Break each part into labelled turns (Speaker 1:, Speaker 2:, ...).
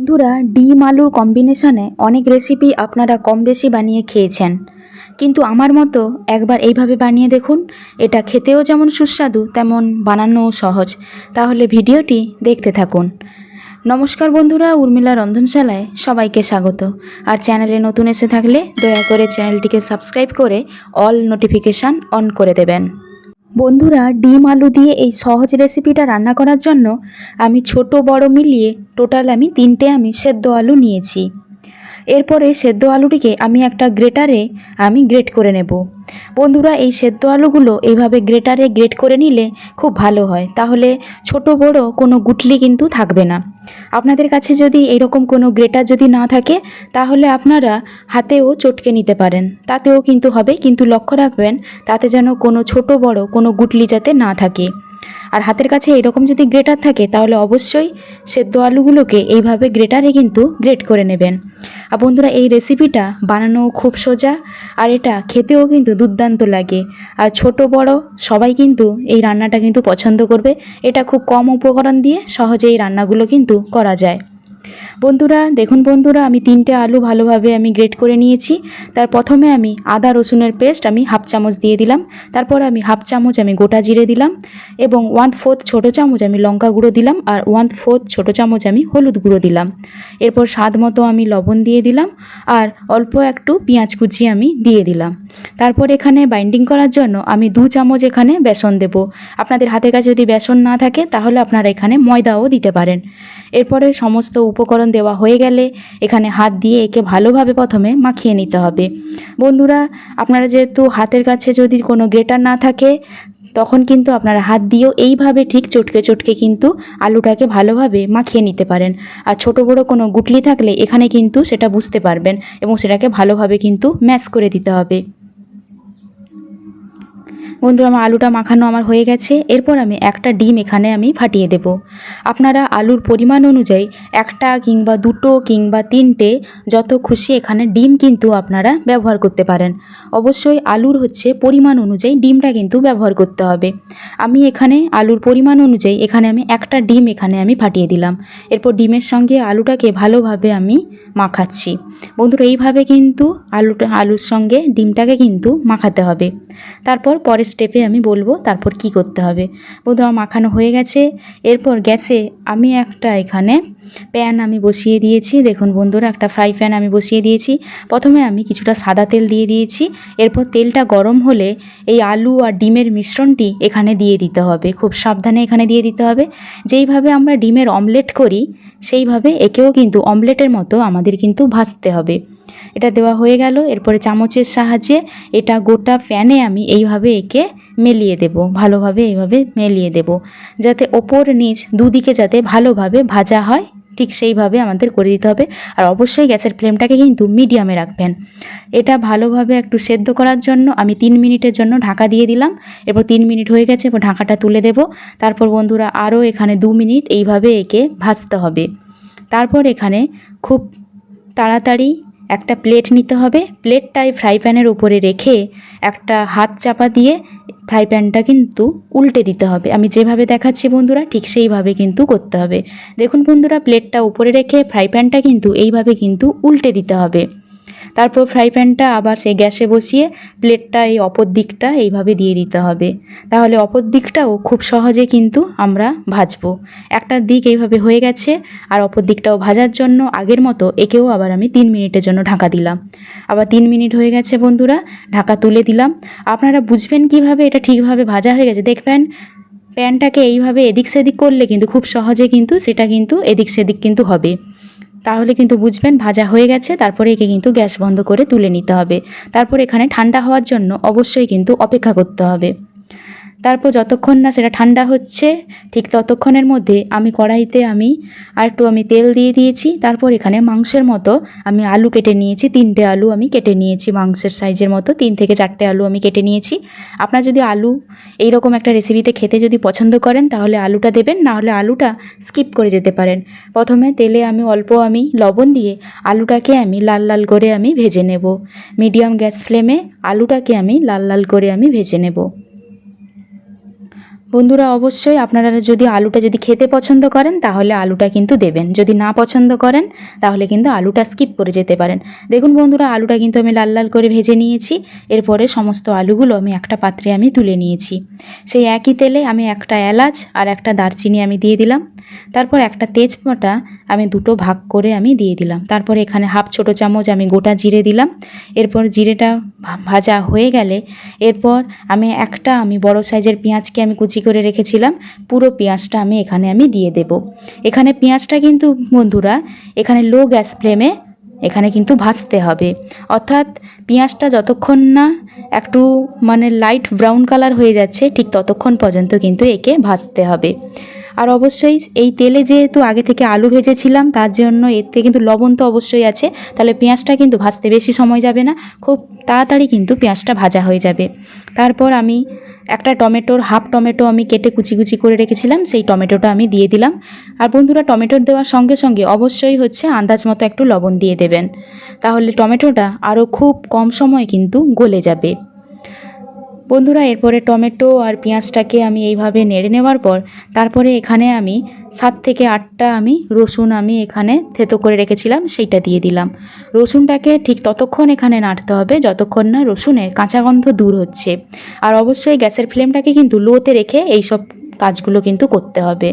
Speaker 1: বন্ধুরা, ডিম আলুর কম্বিনেশনে অনেক রেসিপি আপনারা কম বেশি বানিয়ে খেয়েছেন, কিন্তু আমার মতো একবার এইভাবে বানিয়ে দেখুন। এটা খেতেও যেমন সুস্বাদু তেমন বানানোও সহজ। তাহলে ভিডিওটি দেখতে থাকুন। নমস্কার বন্ধুরা, উর্মিলা রন্ধনশালায় সবাইকে স্বাগত। আর চ্যানেলে নতুন এসে থাকলে দয়া করে চ্যানেলটিকে সাবস্ক্রাইব করে অল নোটিফিকেশান অন করে দেবেন। বন্ধুরা, ডিম আলু দিয়ে এই সহজ রেসিপিটা রান্না করার জন্য আমি ছোট বড় মিলিয়ে টোটাল আমি 3টে সেদ্ধ আলু নিয়েছি। এরপরে সেদ্ধ আলুটিকে আমি একটা গ্রেটারে গ্রেট করে নেব। বন্ধুরা, এই সেদ্ধ আলুগুলো এইভাবে গ্রেটারে গ্রেট করে নিলে খুব ভালো হয়, তাহলে ছোট বড় কোনো গুটলি কিন্তু থাকবে না। আপনাদের কাছে যদি এইরকম কোনো গ্রেটার যদি না থাকে, তাহলে আপনারা হাতেও চটকে নিতে পারেন, তাতেও কিন্তু হবে, কিন্তু লক্ষ্য রাখবেন তাতে যেন কোনো ছোট বড় কোনো গুটলি যাতে না থাকে। আর হাতের কাছে এরকম যদি গ্রেটার থাকে তাহলে অবশ্যই সেদ্ধ আলুগুলোকে এইভাবে গ্রেটারে কিন্তু গ্রেট করে নেবেন। আর বন্ধুরা, এই রেসিপিটা বানানো খুব সোজা, আর এটা খেতেও কিন্তু দুর্দান্ত লাগে। আর ছোট বড় সবাই কিন্তু এই রান্নাটা কিন্তু পছন্দ করবে। এটা খুব কম উপকরণ দিয়ে সহজে এই রান্নাগুলো কিন্তু করা যায়। বন্ধুরা দেখুন, বন্ধুরা আমি 3টে আলু ভালোভাবে গ্রেট করে নিয়েছি। তার প্রথমে আমি আদা রসুনের পেস্ট হাফ চামচ দিয়ে দিলাম। তারপর আমি হাফ চামচ গোটা জিরে দিলাম, এবং 1/4 ছোটো চামচ লঙ্কা গুঁড়ো দিলাম, আর 1/4 ছোটো চামচ হলুদ গুঁড়ো দিলাম। এরপর স্বাদ মতো লবণ দিয়ে দিলাম, আর অল্প একটু পেঁয়াজ কুচি দিয়ে দিলাম। তারপর এখানে বাইন্ডিং করার জন্য আমি 2 চামচ এখানে বেসন দেব। আপনাদের হাতের কাছে যদি বেসন না থাকে তাহলে আপনারা এখানে ময়দাও দিতে পারেন। এরপরে সমস্ত উপকরণ দেওয়া হয়ে গেলে এখানে হাত দিয়ে একে ভালোভাবে প্রথমে মাখিয়ে নিতে হবে। বন্ধুরা, আপনারা যেহেতু হাতের কাছে যদি কোনো গ্রেটার না থাকে, তখন কিন্তু আপনারা হাত দিয়েও এইভাবে ঠিক চটকে চটকে কিন্তু আলুটাকে ভালোভাবে মাখিয়ে নিতে পারেন। আর ছোট বড় কোনো গুটলি থাকলে এখানে কিন্তু সেটা বুঝতে পারবেন, এবং সেটাকে ভালোভাবে কিন্তু ম্যাশ করে দিতে হবে। বন্ধুরা, আমার আলুটা মাখানো হয়ে গেছে। এরপর আমি একটা ডিম এখানে ফাটিয়ে দেব। আপনারা আলুর পরিমাণ অনুযায়ী একটা কিংবা 2টো কিংবা 3টে যত খুশি এখানে ডিম কিন্তু আপনারা ব্যবহার করতে পারেন। অবশ্যই আলুর পরিমাণ অনুযায়ী ডিমটা কিন্তু ব্যবহার করতে হবে। আমি এখানে আলুর পরিমাণ অনুযায়ী এখানে একটা ডিম এখানে ফাটিয়ে দিলাম। এরপর ডিমের সঙ্গে আলুটাকে ভালোভাবে মাখাচ্ছি। বন্ধুরা, এইভাবে কিন্তু আলুর সঙ্গে ডিমটাকে কিন্তু মাখাতে হবে। তারপর পরের স্টেপে আমি বলবো তারপর কি করতে হবে। বন্ধুরা, আমার মাখানো হয়ে গেছে। এরপর গ্যাসে আমি একটা এখানে প্যান বসিয়ে দিয়েছি। দেখুন বন্ধুরা, একটা ফ্রাই প্যান বসিয়ে দিয়েছি। প্রথমে আমি কিছুটা সাদা তেল দিয়ে দিয়েছি। এরপর তেলটা গরম হলে এই আলু আর ডিমের মিশ্রণটি এখানে দিয়ে দিতে হবে। খুব সাবধানে এখানে দিয়ে দিতে হবে। যেইভাবে আমরা ডিমের অমলেট করি সেইভাবে একেও কিন্তু অমলেটের মতো আমাদের কিন্তু ভাজতে হবে। এটা দেওয়া হয়ে গেল। এরপরে চামচের সাহায্যে এটা গোটা প্যানে আমি এইভাবে একে মেলিয়ে দেব, ভালোভাবে এইভাবে মেলিয়ে দেব, যাতে ওপর নিচ দুদিকে যাতে ভালোভাবে ভাজা হয়, ঠিক সেইভাবে আমাদের করে দিতে হবে। আর অবশ্যই গ্যাসের ফ্লেমটাকে কিন্তু মিডিয়ামে রাখবেন। এটা ভালোভাবে একটু সেদ্ধ করার জন্য আমি 3 মিনিটের জন্য ঢাকা দিয়ে দিলাম। এরপর 3 মিনিট হয়ে গেছে, এরপর ঢাকাটা তুলে দেব। তারপর বন্ধুরা আরও এখানে 2 মিনিট এইভাবে একে ভাজতে হবে। তারপর এখানে খুব তাড়াতাড়ি একটা প্লেট নিতে হবে। প্লেটটায় ফ্রাই প্যানের উপরে রেখে একটা হাত চাপা দিয়ে ফ্রাই প্যানটা কিন্তু উল্টে দিতে হবে। আমি যেভাবে দেখাচ্ছি বন্ধুরা ঠিক সেইভাবে কিন্তু করতে হবে। দেখুন বন্ধুরা, প্লেটটা উপরে রেখে ফ্রাই প্যানটা কিন্তু এইভাবে কিন্তু উল্টে দিতে হবে। তারপর ফ্রাই প্যানটা আবার সেই গ্যাসে বসিয়ে প্লেটটা এই অপর দিকটা এইভাবে দিয়ে দিতে হবে। তাহলে অপর দিকটাও খুব সহজে কিন্তু আমরা ভাজবো। একটা দিক এইভাবে হয়ে গেছে, আর অপর দিকটাও ভাজার জন্য আগের মতো একেও আবার আমি 3 মিনিটের জন্য ঢাকা দিলাম। আবার 3 মিনিট হয়ে গেছে বন্ধুরা, ঢাকা তুলে দিলাম। আপনারা বুঝবেন কিভাবে এটা ঠিকভাবে ভাজা হয়ে গেছে? দেখবেন প্যানটাকে এইভাবে এদিক সেদিক করলে কিন্তু খুব সহজে কিন্তু সেটা কিন্তু এদিক সেদিক কিন্তু হবে। তাহলে কিন্তু বুঝবেন ভাজা হয়ে গেছে। তারপরে একে কিন্তু গ্যাস বন্ধ করে তুলে নিতে হবে। তারপর এখানে ঠান্ডা হওয়ার জন্য অবশ্যই কিন্তু অপেক্ষা করতে হবে। তারপর যতক্ষণ না সেটা ঠান্ডা হচ্ছে ঠিক ততক্ষণের মধ্যে আমি কড়াইতে আর একটু তেল দিয়ে দিয়েছি। তারপর এখানে মাংসের মতো আমি আলু কেটে নিয়েছি। 3টে আলু আমি কেটে নিয়েছি মাংসের সাইজের মতো। 3 থেকে 4টে আলু আমি কেটে নিয়েছি। আপনারা যদি আলু এইরকম একটা রেসিপিতে খেতে যদি পছন্দ করেন তাহলে আলুটা দেবেন, না হলে আলুটা স্কিপ করে যেতে পারেন। প্রথমে তেলে অল্প লবণ দিয়ে আলুটাকে লাল লাল করে ভেজে নেব। মিডিয়াম গ্যাস ফ্লেমে আলুটাকে লাল লাল করে ভেজে নেব। বন্ধুরা অবশ্যই আপনারা যদি আলুটা যদি খেতে পছন্দ করেন তাহলে আলুটা কিন্তু দেবেন, যদি না পছন্দ করেন তাহলে কিন্তু আলুটা স্কিপ করে যেতে পারেন। দেখুন বন্ধুরা আলুটা কিন্তু আমি লাল লাল করে ভেজে নিয়েছি। এরপরে সমস্ত আলুগুলো আমি একটা পাত্রে আমি তুলে নিয়েছি। সেই একই তেলে আমি একটা এলাচ আর একটা দারচিনি আমি দিয়ে দিলাম। তারপর একটা তেজপাতা আমি দুটো ভাগ করে আমি দিয়ে দিলাম। তারপর এখানে হাফ ছোটো চামচ আমি গোটা জিরে দিলাম। এরপর জিরেটা ভাজা হয়ে গেলে এরপর আমি বড় সাইজের পেঁয়াজকে আমি কুচি করে রেখেছিলাম, পুরো পেঁয়াজটা আমি দিয়ে দেব। এখানে পেঁয়াজটা কিন্তু বন্ধুরা এখানে লো গ্যাস ফ্লেমে এখানে কিন্তু ভাজতে হবে, অর্থাৎ পেঁয়াজটা যতক্ষণ না একটু লাইট ব্রাউন কালার হয়ে যাচ্ছে ঠিক ততক্ষণ পর্যন্ত কিন্তু একে ভাজতে হবে। আর অবশ্যই এই তেলে যেহেতু আগে থেকে আলু ভেজেছিলাম তার জন্য এতে কিন্তু লবণ তো অবশ্যই আছে, তাহলে পেঁয়াজটা কিন্তু ভাজতে বেশি সময় যাবে না, খুব তাড়াতাড়ি কিন্তু পেঁয়াজটা ভাজা হয়ে যাবে। তারপর আমি একটা হাফ টমেটো আমি কেটে কুচি কুচি করে রেখেছিলাম, সেই টমেটোটা আমি দিয়ে দিলাম। আর বন্ধুরা টমেটো দেওয়ার সঙ্গে সঙ্গে অবশ্যই আন্দাজ মতো একটু লবণ দিয়ে দেবেন, তাহলে টমেটোটা আরও খুব কম সময়ে কিন্তু গলে যাবে। বন্ধুরা এরপরে টমেটো আর পেঁয়াজটাকে আমি এইভাবে নেড়ে নেওয়ার পর তারপরে এখানে আমি 7 থেকে 8টা রসুন এখানে থেতো করে রেখেছিলাম, সেইটা দিয়ে দিলাম। রসুনটাকে ঠিক ততক্ষণ এখানে নাড়তে হবে যতক্ষণ না রসুনের কাঁচা গন্ধ দূর হচ্ছে। আর অবশ্যই গ্যাসের ফ্লেমটাকে কিন্তু লোতে রেখে এইসব কাজগুলো কিন্তু করতে হবে,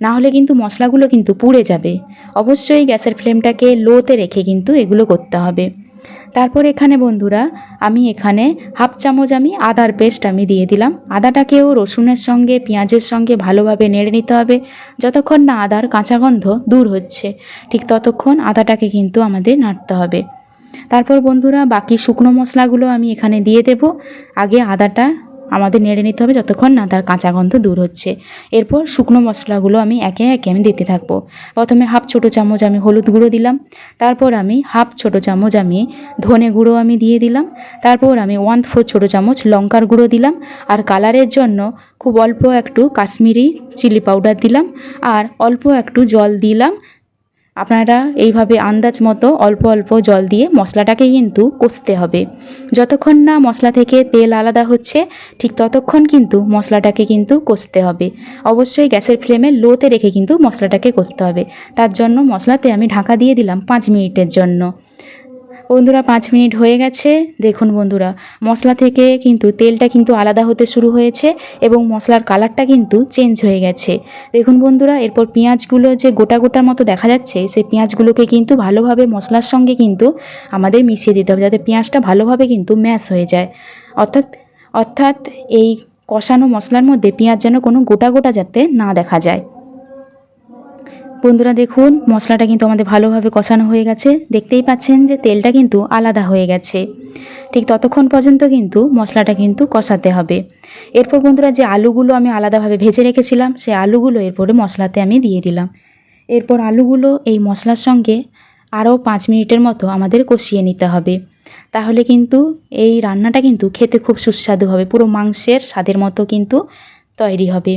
Speaker 1: না হলে কিন্তু মশলাগুলো কিন্তু পুড়ে যাবে। অবশ্যই গ্যাসের ফ্লেমটাকে লোতে রেখে কিন্তু এগুলো করতে হবে। তারপর এখানে বন্ধুরা আমি এখানে হাফ চামচ আদার পেস্ট দিয়ে দিলাম। আদাটাকেও রসুনের সঙ্গে পেঁয়াজের সঙ্গে ভালোভাবে নেড়ে নিতে হবে, যতক্ষণ না আদার কাঁচা গন্ধ দূর হচ্ছে ঠিক ততক্ষণ আদাটাকে কিন্তু আমাদের নাড়তে হবে। তারপর বন্ধুরা বাকি শুকনো মশলাগুলো আমি এখানে দিয়ে দেব। আগে আদাটা আমাদের নেড়ে নিতে হবে যতক্ষণ না তার কাঁচা গন্ধ দূর হচ্ছে। এরপর শুকনো মশলাগুলো আমি একে একে দিতে থাকবো। প্রথমে হাফ ছোটো চামচ হলুদ গুঁড়ো দিলাম, তারপর হাফ ছোটো চামচ ধনে গুঁড়ো দিয়ে দিলাম, তারপর 1/4 ছোটো চামচ লঙ্কার গুঁড়ো দিলাম, আর কালারের জন্য খুব অল্প একটু কাশ্মীরি চিলি পাউডার দিলাম, আর অল্প একটু জল দিলাম। আপনারা এইভাবে আন্দাজ মতো অল্প অল্প জল দিয়ে মশলাটাকে কিন্তু কষতে হবে। যতক্ষণ না মশলা থেকে তেল আলাদা হচ্ছে ঠিক ততক্ষণ কিন্তু মশলাটাকে কিন্তু কষতে হবে। অবশ্যই গ্যাসের ফ্লেমে লোতে রেখে কিন্তু মশলাটাকে কষতে হবে। তার জন্য মশলাতে আমি ঢাকা দিয়ে দিলাম 5 মিনিটের জন্য। বন্ধুরা 5 মিনিট হয়ে গেছে। দেখুন বন্ধুরা মশলা থেকে কিন্তু তেলটা কিন্তু আলাদা হতে শুরু হয়েছে এবং মশলার কালারটা কিন্তু চেঞ্জ হয়ে গেছে। দেখুন বন্ধুরা এরপর পেঁয়াজগুলো যে গোটা গোটার মতো দেখা যাচ্ছে সেই পেঁয়াজগুলোকে কিন্তু ভালোভাবে মশলার সঙ্গে কিন্তু আমাদের মিশিয়ে দিতে হবে, যাতে পেঁয়াজটা ভালোভাবে কিন্তু ম্যাশ হয়ে যায়। অর্থাৎ এই কষানো মশলার মধ্যে পেঁয়াজ যেন কোনো গোটা গোটা যাতে না দেখা যায়। বন্ধুরা দেখুন মশলাটা কিন্তু আমাদের ভালোভাবে কষানো হয়ে গেছে, দেখতেই পাচ্ছেন যে তেলটা কিন্তু আলাদা হয়ে গেছে। ঠিক ততক্ষণ পর্যন্ত কিন্তু মশলাটা কিন্তু কষাতে হবে। এরপর বন্ধুরা যে আলুগুলো আমি আলাদাভাবে ভেজে রেখেছিলাম সেই আলুগুলো এরপরে মশলাতে আমি দিয়ে দিলাম। এরপর আলুগুলো এই মশলার সঙ্গে আরও 5 মিনিটের মতো আমাদের কষিয়ে নিতে হবে, তাহলে কিন্তু এই রান্নাটা কিন্তু খেতে খুব সুস্বাদু হবে, পুরো মাংসের স্বাদের মতো কিন্তু তৈরি হবে।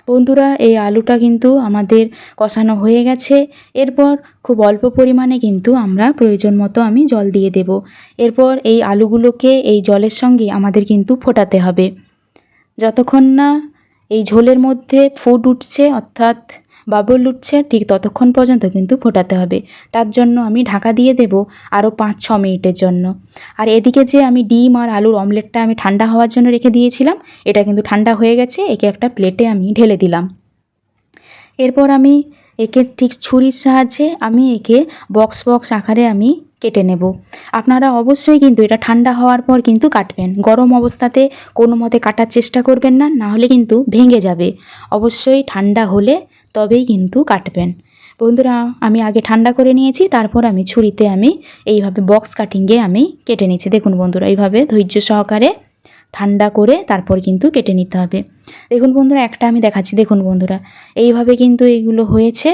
Speaker 1: বন্ধুরা এই আলুটা কিন্তু আমাদের কষানো হয়ে গেছে। এরপর খুব অল্প পরিমাণে কিন্তু আমরা প্রয়োজন মতো আমি জল দিয়ে দেব। এরপর এই আলুগুলোকে এই জলের সঙ্গে আমাদের কিন্তু ফোটাতে হবে, যতক্ষণ না এই ঝোলের মধ্যে ফুট উঠছে অর্থাৎ বাবল উঠছে ঠিক ততক্ষণ পর্যন্ত কিন্তু ফোটাতে হবে। তার জন্য আমি ঢাকা দিয়ে দেব আরও 5-6 মিনিটের জন্য। আর এদিকে যে আমি ডিম আর আলুর অমলেটটা আমি ঠান্ডা হওয়ার জন্য রেখে দিয়েছিলাম, এটা কিন্তু ঠান্ডা হয়ে গেছে। একে একটা প্লেটে আমি ঢেলে দিলাম। এরপর আমি একে ঠিক ছুরির সাহায্যে আমি একে বক্স বক্স আকারে আমি কেটে নেব। আপনারা অবশ্যই কিন্তু এটা ঠান্ডা হওয়ার পর কিন্তু কাটবেন, গরম অবস্থাতে কোনো মতে কাটার চেষ্টা করবেন না, না হলে কিন্তু ভেঙে যাবে। অবশ্যই ঠান্ডা হলে তবেই কিন্তু কাটবেন। বন্ধুরা আমি আগে ঠান্ডা করে নিয়েছি, তারপর আমি ছুরিতে আমি এইভাবে বক্স কাটিংয়ে আমি কেটে নিয়েছি। দেখুন বন্ধুরা এইভাবে ধৈর্য সহকারে ঠান্ডা করে তারপর কিন্তু কেটে নিতে হবে। দেখুন বন্ধুরা একটা আমি দেখাচ্ছি, দেখুন বন্ধুরা এইভাবে কিন্তু এইগুলো হয়েছে।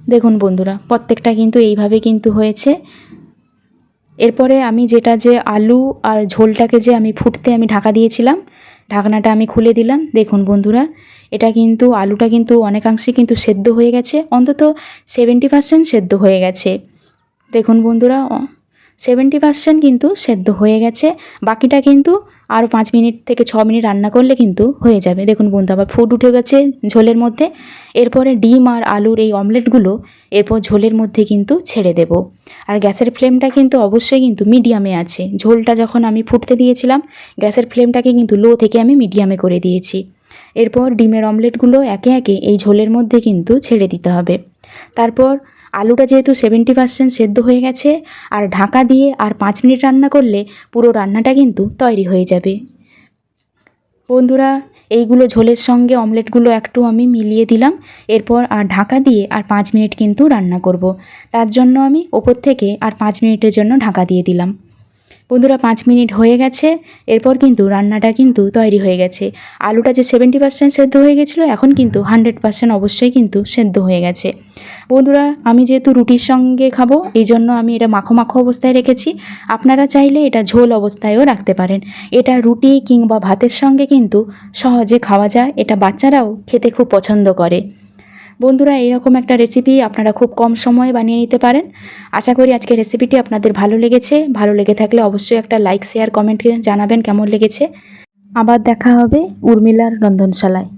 Speaker 1: দেখুন বন্ধুরা প্রত্যেকটা কিন্তু এইভাবে কিন্তু হয়েছে। এরপরে আমি যে আলু আর ঝোলটাকে যে আমি ফুটতে আমি ঢাকা দিয়েছিলাম, ঢাকনাটা আমি খুলে দিলাম। দেখুন বন্ধুরা এটা কিন্তু আলুটা কিন্তু অনেকাংশে কিন্তু সেদ্ধ হয়ে গেছে, অন্তত 70% সেদ্ধ হয়ে গেছে। দেখুন বন্ধুরা 70% কিন্তু সেদ্ধ হয়ে গেছে, বাকিটা কিন্তু আরও 5 মিনিট থেকে 6 মিনিট রান্না করলে কিন্তু হয়ে যাবে। দেখুন বন্ধু আবার ফুট উঠে গেছে ঝোলের মধ্যে। এরপরে ডিম আর আলুর এই অমলেটগুলো এরপর ঝোলের মধ্যে কিন্তু ছেড়ে দেব। আর গ্যাসের ফ্লেমটা কিন্তু অবশ্যই কিন্তু মিডিয়ামে আছে। ঝোলটা যখন আমি ফুটতে দিয়েছিলাম গ্যাসের ফ্লেমটাকে কিন্তু লো থেকে আমি মিডিয়ামে করে দিয়েছি। এরপর ডিমের অমলেটগুলো একে একে এই ঝোলের মধ্যে কিন্তু ছেড়ে দিতে হবে। তারপর আলুটা যেহেতু 70% সেদ্ধ হয়ে গেছে আর ঢাকা দিয়ে আর 5 মিনিট রান্না করলে পুরো রান্নাটা কিন্তু তৈরি হয়ে যাবে। বন্ধুরা এইগুলো ঝোলের সঙ্গে অমলেটগুলো একটু আমি মিলিয়ে দিলাম। এরপর আর ঢাকা দিয়ে আর 5 মিনিট কিন্তু রান্না করব। তার জন্য আমি ওপর থেকে আর 5 মিনিটের জন্য ঢাকা দিয়ে দিলাম। বন্ধুরা 5 মিনিট হয়ে গেছে। এরপর কিন্তু রান্নাটা কিন্তু তৈরি হয়ে গেছে। আলুটা যে 70% সেদ্ধ হয়ে গেছিলো এখন কিন্তু 100% অবশ্যই কিন্তু সেদ্ধ হয়ে গেছে। বন্ধুরা আমি যেহেতু রুটির সঙ্গে খাবো এই জন্য আমি এটা মাখো মাখো অবস্থায় রেখেছি। আপনারা চাইলে এটা ঝোল অবস্থায়ও রাখতে পারেন। এটা রুটি কিংবা ভাতের সঙ্গে কিন্তু সহজে খাওয়া যায়। এটা বাচ্চারাও খেতে খুব পছন্দ করে। বন্ধুরা এইরকম একটা রেসিপি আপনারা খুব কম সময়ে বানিয়ে নিতে পারেন। আশা করি আজকের রেসিপিটি আপনাদের ভালো লেগেছে। ভালো লেগে থাকলে অবশ্যই একটা লাইক শেয়ার কমেন্টে জানাবেন কেমন লেগেছে। আবার দেখা হবে উর্মিলার রন্ধনশালায়।